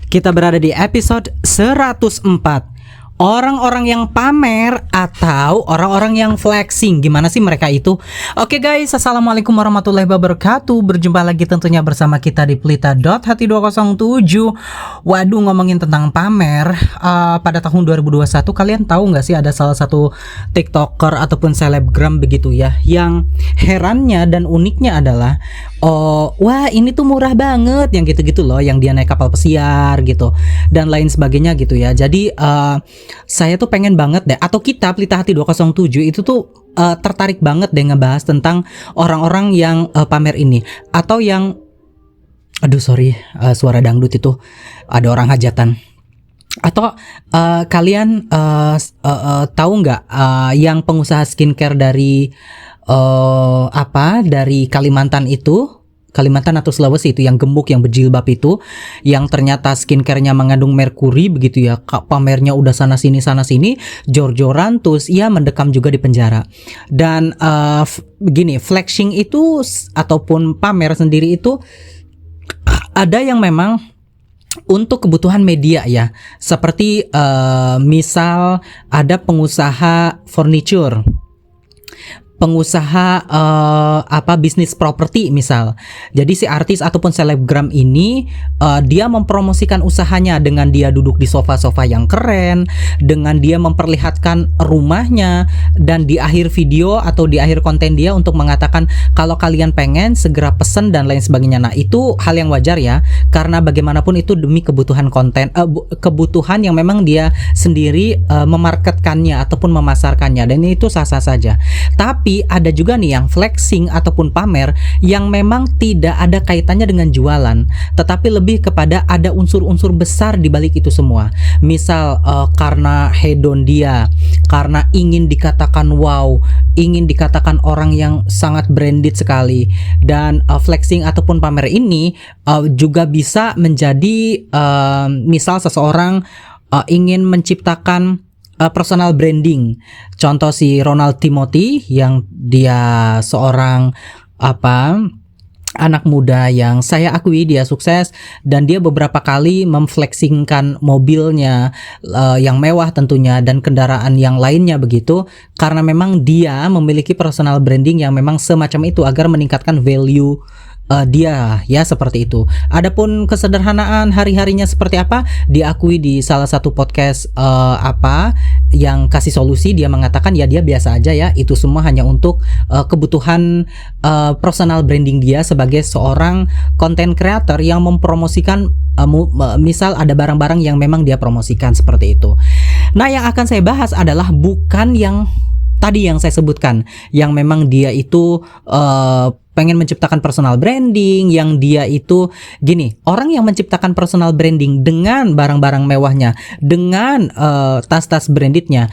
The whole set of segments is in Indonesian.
Kita berada di episode 104. Orang-orang yang pamer atau orang-orang yang flexing, gimana sih mereka itu? Oke guys, assalamualaikum warahmatullahi wabarakatuh. Berjumpa lagi tentunya bersama kita di Pelita.hati207. Waduh, ngomongin tentang pamer, pada tahun 2021 kalian tahu nggak sih ada salah satu TikToker ataupun selebgram begitu ya, yang herannya dan uniknya adalah wah ini tuh murah banget, yang gitu-gitu loh, yang dia naik kapal pesiar gitu dan lain sebagainya gitu ya. Jadi saya tuh pengen banget deh, atau kita Pelita Hati 207 itu tuh tertarik banget deh ngebahas tentang orang-orang yang pamer ini, atau yang suara dangdut itu, ada orang hajatan. Atau kalian tahu nggak yang pengusaha skincare dari dari Kalimantan atau Sulawesi itu, yang gemuk, yang berjilbab itu, yang ternyata skincare-nya mengandung merkuri begitu ya. Pamernya udah sana sini jor-joran, terus ia mendekam juga di penjara. Dan begini, flexing itu ataupun pamer sendiri itu ada yang memang untuk kebutuhan media ya. Seperti misal ada pengusaha furniture, pengusaha bisnis properti misal. Jadi si artis ataupun selebgram ini dia mempromosikan usahanya dengan dia duduk di sofa-sofa yang keren, dengan dia memperlihatkan rumahnya, dan di akhir video atau di akhir konten dia untuk mengatakan kalau kalian pengen segera pesen dan lain sebagainya. Nah, itu hal yang wajar ya, karena bagaimanapun itu demi kebutuhan konten, kebutuhan yang memang dia sendiri memarketkannya ataupun memasarkannya, dan itu sah-sah saja. Tapi ada juga nih yang flexing ataupun pamer yang memang tidak ada kaitannya dengan jualan, tetapi lebih kepada ada unsur-unsur besar di balik itu semua. Misal karena hedon dia, karena ingin dikatakan wow, ingin dikatakan orang yang sangat branded sekali. Dan flexing ataupun pamer ini juga bisa menjadi misal seseorang ingin menciptakan personal branding. Contoh si Ronald Timothy, yang dia seorang anak muda yang saya akui dia sukses, dan dia beberapa kali memflexingkan mobilnya yang mewah tentunya, dan kendaraan yang lainnya begitu, karena memang dia memiliki personal branding yang memang semacam itu agar meningkatkan value dia ya, seperti itu. Adapun kesederhanaan hari-harinya seperti apa, diakui di salah satu podcast yang kasih solusi, dia mengatakan ya dia biasa aja ya, itu semua hanya untuk kebutuhan personal branding dia sebagai seorang content creator yang mempromosikan misal ada barang-barang yang memang dia promosikan, seperti itu. Nah, yang akan saya bahas adalah bukan yang tadi yang saya sebutkan, yang memang dia itu pengen menciptakan personal branding, yang dia itu gini, orang yang menciptakan personal branding dengan barang-barang mewahnya, dengan tas-tas brandednya.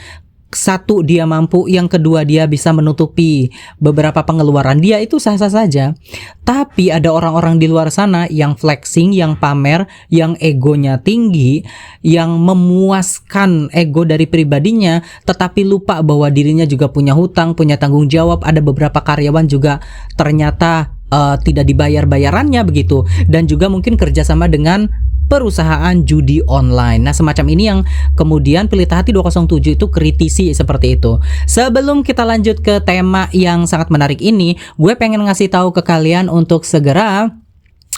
Satu, dia mampu, yang kedua dia bisa menutupi beberapa pengeluaran dia, itu sah-sah saja. Tapi ada orang-orang di luar sana yang flexing, yang pamer, yang egonya tinggi, yang memuaskan ego dari pribadinya, tetapi lupa bahwa dirinya juga punya hutang, punya tanggung jawab. Ada beberapa karyawan juga ternyata tidak dibayar bayarannya begitu, dan juga mungkin kerjasama dengan perusahaan judi online. Nah, semacam ini yang kemudian Pelita Hati 207 itu kritisi seperti itu. Sebelum kita lanjut ke tema yang sangat menarik ini, gue pengen ngasih tahu ke kalian untuk segera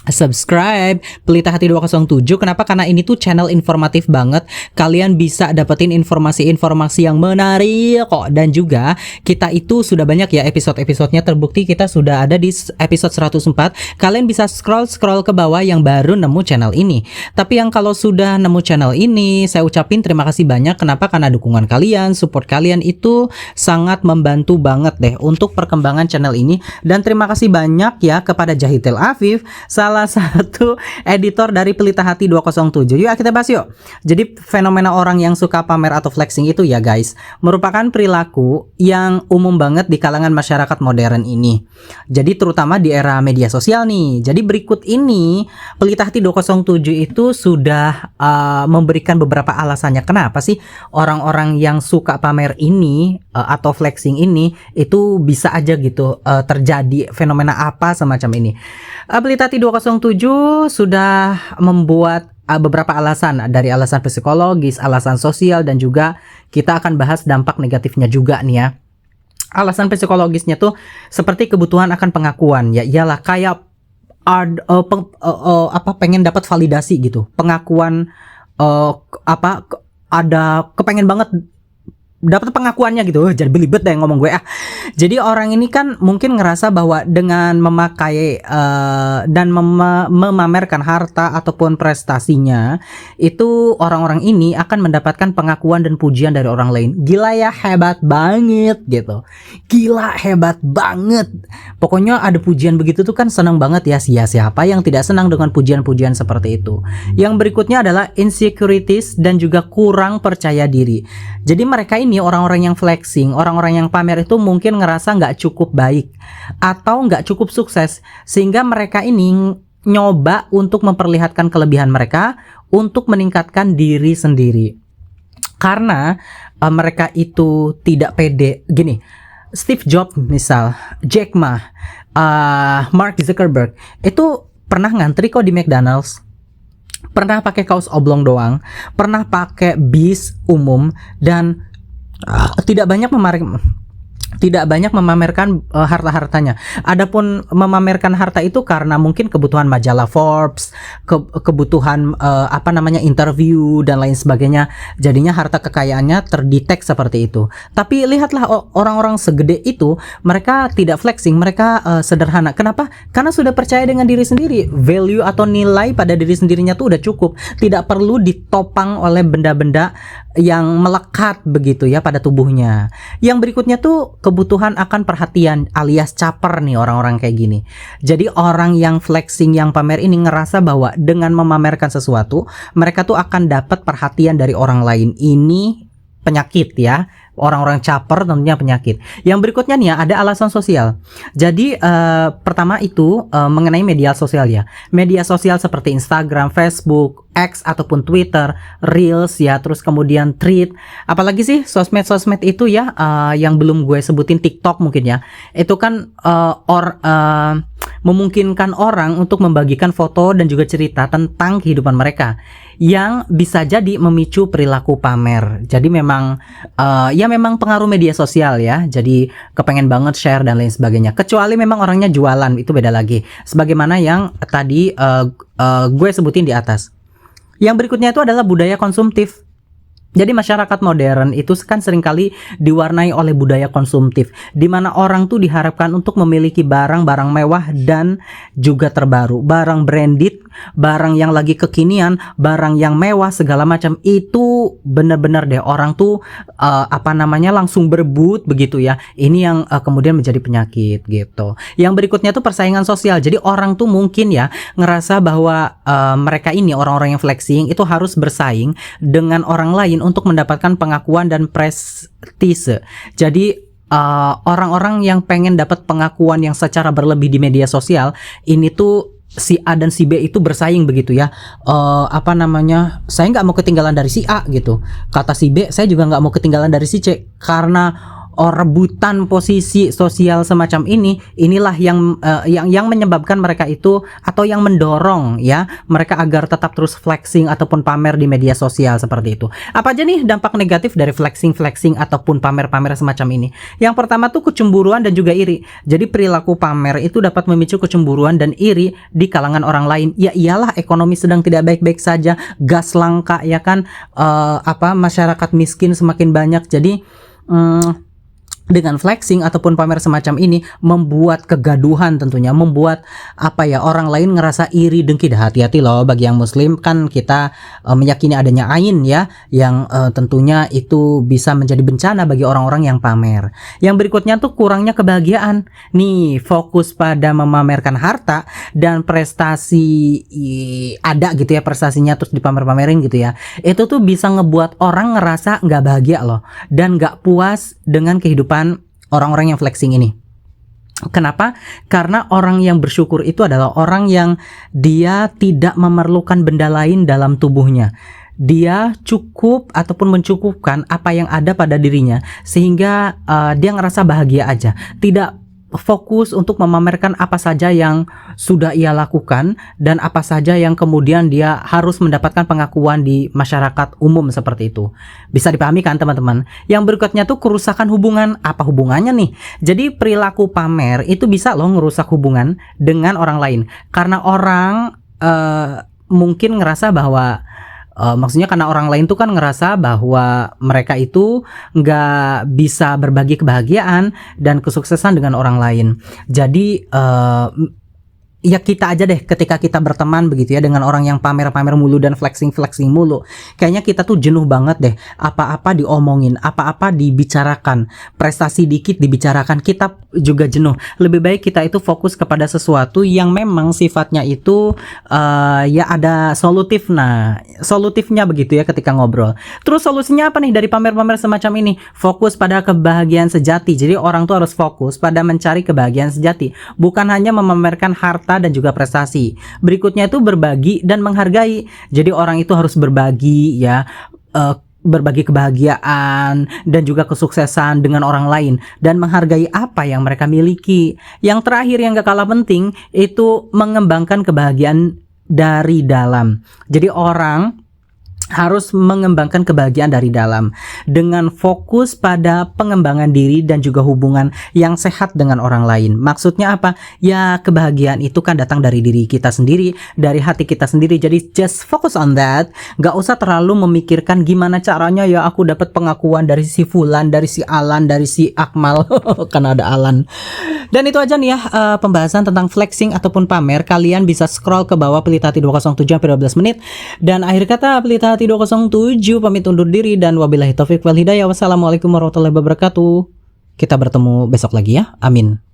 subscribe Pelita Hati 207. Kenapa? Karena ini tuh channel informatif banget. Kalian bisa dapetin informasi-informasi yang menarik kok. Dan juga kita itu sudah banyak ya episode-episodenya, terbukti kita sudah ada di episode 104. Kalian bisa scroll ke bawah yang baru nemu channel ini. Tapi yang kalau sudah nemu channel ini, saya ucapin terima kasih banyak. Kenapa? Karena dukungan kalian, support kalian itu sangat membantu banget deh untuk perkembangan channel ini. Dan terima kasih banyak ya kepada Jahitel Afif, salah satu editor dari Pelita Hati 207. Yuk kita bahas yuk. Jadi fenomena orang yang suka pamer atau flexing itu ya guys, merupakan perilaku yang umum banget di kalangan masyarakat modern ini. Jadi terutama di era media sosial nih. Jadi berikut ini Pelita Hati 207 itu sudah memberikan beberapa alasannya kenapa sih orang-orang yang suka pamer ini atau flexing ini itu bisa aja gitu terjadi fenomena apa semacam ini. Pelita Hati 207 sudah membuat beberapa alasan, dari alasan psikologis, alasan sosial, dan juga kita akan bahas dampak negatifnya juga nih ya. Alasan psikologisnya tuh seperti kebutuhan akan pengakuan, ya iyalah kayak pengen dapat validasi gitu, pengakuan, ada kepengen banget dapat pengakuannya gitu. Jadi belibet deh ngomong gue. Jadi orang ini kan mungkin ngerasa bahwa dengan memakai dan memamerkan harta ataupun prestasinya, itu orang-orang ini akan mendapatkan pengakuan dan pujian dari orang lain. Gila ya, hebat banget gitu. Gila, hebat banget. Pokoknya ada pujian begitu tuh kan senang banget ya. Siapa yang tidak senang dengan pujian-pujian seperti itu. Yang berikutnya adalah insecurities dan juga kurang percaya diri. Jadi mereka ini orang-orang yang flexing, orang-orang yang pamer itu mungkin ngerasa nggak cukup baik atau nggak cukup sukses, sehingga mereka ini nyoba untuk memperlihatkan kelebihan mereka untuk meningkatkan diri sendiri. Karena mereka itu tidak pede. Gini, Steve Jobs misal, Jack Ma, Mark Zuckerberg itu pernah ngantri kok di McDonald's. Pernah pakai kaos oblong doang, pernah pakai bis umum, dan tidak banyak memamerkan harta-hartanya. Adapun memamerkan harta itu karena mungkin kebutuhan majalah Forbes, kebutuhan interview dan lain sebagainya. Jadinya harta kekayaannya terdetek seperti itu. Tapi lihatlah orang-orang segede itu, mereka tidak flexing, mereka sederhana. Kenapa? Karena sudah percaya dengan diri sendiri. Value atau nilai pada diri sendirinya tuh udah cukup. Tidak perlu ditopang oleh benda-benda yang melekat begitu ya pada tubuhnya. Yang berikutnya tuh kebutuhan akan perhatian alias caper nih orang-orang kayak gini. Jadi orang yang flexing, yang pamer ini ngerasa bahwa dengan memamerkan sesuatu, mereka tuh akan dapat perhatian dari orang lain. Ini penyakit ya. Orang-orang caper tentunya penyakit. Yang berikutnya nih ya, ada alasan sosial. Jadi pertama itu mengenai media sosial ya. Media sosial seperti Instagram, Facebook, X ataupun Twitter, Reels ya, terus kemudian Thread. Apalagi sih sosmed-sosmed itu ya, yang belum gue sebutin, TikTok mungkin ya. Itu kan memungkinkan orang untuk membagikan foto dan juga cerita tentang kehidupan mereka yang bisa jadi memicu perilaku pamer. Jadi memang memang pengaruh media sosial ya. Jadi kepengen banget share dan lain sebagainya. Kecuali memang orangnya jualan, itu beda lagi. Sebagaimana yang tadi gue sebutin di atas. Yang berikutnya itu adalah budaya konsumtif. Jadi masyarakat modern itu kan seringkali diwarnai oleh budaya konsumtif, di mana orang tuh diharapkan untuk memiliki barang-barang mewah dan juga terbaru, barang branded, barang yang lagi kekinian, barang yang mewah segala macam. Itu benar-benar deh orang tuh langsung berebut begitu ya. Ini yang kemudian menjadi penyakit gitu. Yang berikutnya tuh persaingan sosial. Jadi orang tuh mungkin ya ngerasa bahwa mereka ini orang-orang yang flexing itu harus bersaing dengan orang lain untuk mendapatkan pengakuan dan prestise. Jadi orang-orang yang pengen dapat pengakuan yang secara berlebih di media sosial ini tuh si A dan si B itu bersaing begitu ya. Saya nggak mau ketinggalan dari si A gitu. Kata si B, saya juga nggak mau ketinggalan dari si C. Karena rebutan posisi sosial semacam ini, inilah yang menyebabkan mereka itu, atau yang mendorong ya mereka agar tetap terus flexing ataupun pamer di media sosial seperti itu. Apa aja nih dampak negatif dari flexing ataupun pamer-pamer semacam ini? Yang pertama tuh kecemburuan dan juga iri. Jadi perilaku pamer itu dapat memicu kecemburuan dan iri di kalangan orang lain. Ya iyalah, ekonomi sedang tidak baik-baik saja, gas langka ya kan, masyarakat miskin semakin banyak. Jadi dengan flexing ataupun pamer semacam ini membuat kegaduhan, tentunya membuat orang lain ngerasa iri, dengki. Hati-hati loh, bagi yang muslim kan kita meyakini adanya ain ya, yang tentunya itu bisa menjadi bencana bagi orang-orang yang pamer. Yang berikutnya tuh kurangnya kebahagiaan. Nih, fokus pada memamerkan harta dan prestasi ada gitu ya, prestasinya terus dipamer-pamerin gitu ya. Itu tuh bisa ngebuat orang ngerasa nggak bahagia loh, dan nggak puas dengan kehidupan orang-orang yang flexing ini. Kenapa? Karena orang yang bersyukur itu adalah orang yang dia tidak memerlukan benda lain dalam tubuhnya. Dia cukup ataupun mencukupkan apa yang ada pada dirinya, sehingga dia ngerasa bahagia aja. Tidak fokus untuk memamerkan apa saja yang sudah ia lakukan dan apa saja yang kemudian dia harus mendapatkan pengakuan di masyarakat umum seperti itu. Bisa dipahami kan teman-teman? Yang berikutnya tuh kerusakan hubungan. Apa hubungannya nih? Jadi perilaku pamer itu bisa loh ngerusak hubungan dengan orang lain. Karena orang mungkin ngerasa bahwa maksudnya karena orang lain tuh kan ngerasa bahwa mereka itu nggak bisa berbagi kebahagiaan dan kesuksesan dengan orang lain. Jadi ya kita aja deh ketika kita berteman begitu ya dengan orang yang pamer-pamer mulu dan flexing-flexing mulu. Kayaknya kita tuh jenuh banget deh. Apa-apa diomongin, apa-apa dibicarakan, prestasi dikit dibicarakan, kita juga jenuh. Lebih baik kita itu fokus kepada sesuatu yang memang sifatnya itu ya ada solutif. Nah, solutifnya begitu ya ketika ngobrol. Terus solusinya apa nih dari pamer-pamer semacam ini? Fokus pada kebahagiaan sejati. Jadi orang tuh harus fokus pada mencari kebahagiaan sejati, bukan hanya memamerkan harta dan juga prestasi. Berikutnya itu berbagi dan menghargai. Jadi orang itu harus berbagi ya, berbagi kebahagiaan dan juga kesuksesan dengan orang lain dan menghargai apa yang mereka miliki. Yang terakhir yang gak kalah penting itu mengembangkan kebahagiaan dari dalam. Jadi orang harus mengembangkan kebahagiaan dari dalam dengan fokus pada pengembangan diri dan juga hubungan yang sehat dengan orang lain. Maksudnya apa? Ya kebahagiaan itu kan datang dari diri kita sendiri, dari hati kita sendiri. Jadi just focus on that. Gak usah terlalu memikirkan gimana caranya ya aku dapat pengakuan dari si Fulan, dari si Alan, dari si Akmal. Karena ada Alan. Dan itu aja nih ya pembahasan tentang flexing ataupun pamer. Kalian bisa scroll ke bawah Pelita Hati 207 sampai 12 menit. Dan akhir kata Pelita Hati 207 pamit undur diri dan wabillahi taufik wal hidayah. Wassalamualaikum warahmatullahi wabarakatuh. Kita bertemu besok lagi ya. Amin.